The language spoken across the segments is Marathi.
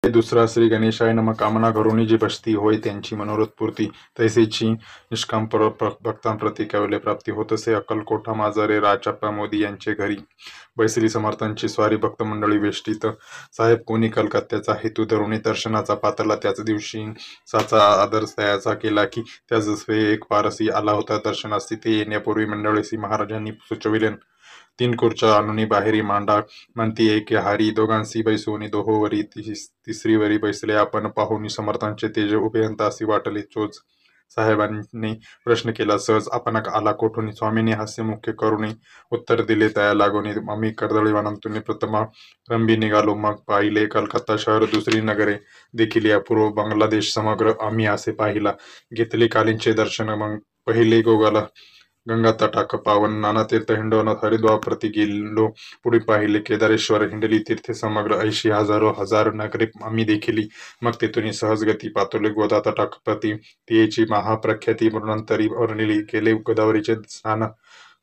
दुसरा श्री गणेशाय नमः कामना करुणी जी बसती होय त्यांची मनोरथ पूर्ती तैसेची निष्काम भक्तांप्रती कैवल्य प्राप्ती होत असे। अक्कलकोटा माजरे राजप्पा मोदी यांचे घरी बैसली समर्थांची स्वारी भक्त मंडळी वेष्टीत साहेब कोणी कलकत्त्याचा हेतू धरुणी दर्शनाचा पातळला त्याच दिवशी साचा आदर तयाचा केला की त्याच एक पारसी आला होता दर्शनास तिथे येण्यापूर्वी मंडळीसी महाराजांनी सुचविले 3 खुर्च्या आणून बाहेरी मांडा म्हणती एक हारी दोघांसी बैसोनी दोहोवरी तिसरीवरी बैसले आपण पाहुणी समर्थांचे तेज उभयंतासी वाटले चोच साहेबांनी प्रश्न केला सहज आपण आला कोठून स्वामींनी हास्य मुख्य करुणी उत्तर दिले तया लागोनी आम्ही कर्दळी वनांतून प्रथमा रंबी निघालो मग पाहिले कलकत्ता शहर दुसरी नगरे देखील या पूर्व बांगलादेश समग्र आम्ही असे पाहिला घेतले कालींचे दर्शन मग पहिले गोगाला गंगा तटाक पावन नाना तीर्थ हिंडवून हरिद्वार प्रति गेलो पुढे पाहिले केदारेश्वर हिंडली तीर्थे समग्र 80 हजार नगरे आम्ही देखिली मग तेथून सहजगती पातोले गोदा तटाक प्रति तिची महाप्रख्याती नंतरी वर्णिली केले गोदावरीचे स्नान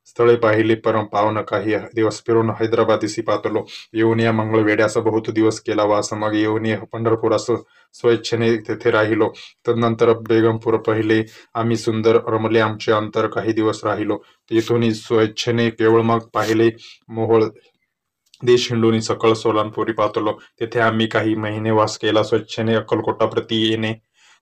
स्थळे पाहिले परम पावन काही दिवस फिरून हैदराबादीसी पातलो येऊन या मंगळवेड्यास बहुत दिवस केला वास मग येऊन पंढरपुरास स्वेच्छेने तेथे राहिलो तदनंतर बेगमपूर पहिले आम्ही सुंदर रमले आमचे अंतर काही दिवस राहिलो तेथून स्वेच्छेने केवळ मग पाहिले मोहोळ देश हिंडून सकळ सोलानपुरी पातलो तेथे आम्ही काही महिने वास केला स्वेच्छेने अक्कलकोटा प्रति येणे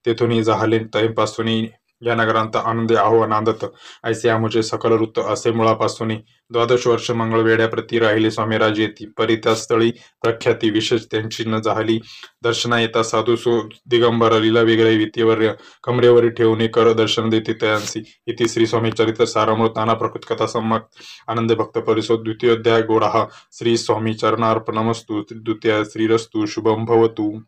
तेथून झाले तैपासून या नगरांत आनंद आहो अनांदत ऐसे आमुचे सकल वृत्त असे मुळापासून 12 वर्ष मंगळवेड्या प्रति राहिले स्वामीराज येती परी त्या स्थळी प्रख्याती विशेष त्यांची न झाली दर्शना येता साधू सो दिगंबर लीला वेगळे वितीवर्य कमरेवरी ठेवून कर दर्शन देते तयांसी इति श्री स्वामी चरित्र सारामृत नाना प्रकृत कथा सम्मक आनंद भक्त परिसो द्वितीयोध्याय गोडहा श्री स्वामी चरणार्पणमस्तु द्वितीय श्रीरस्तु शुभम भवतु।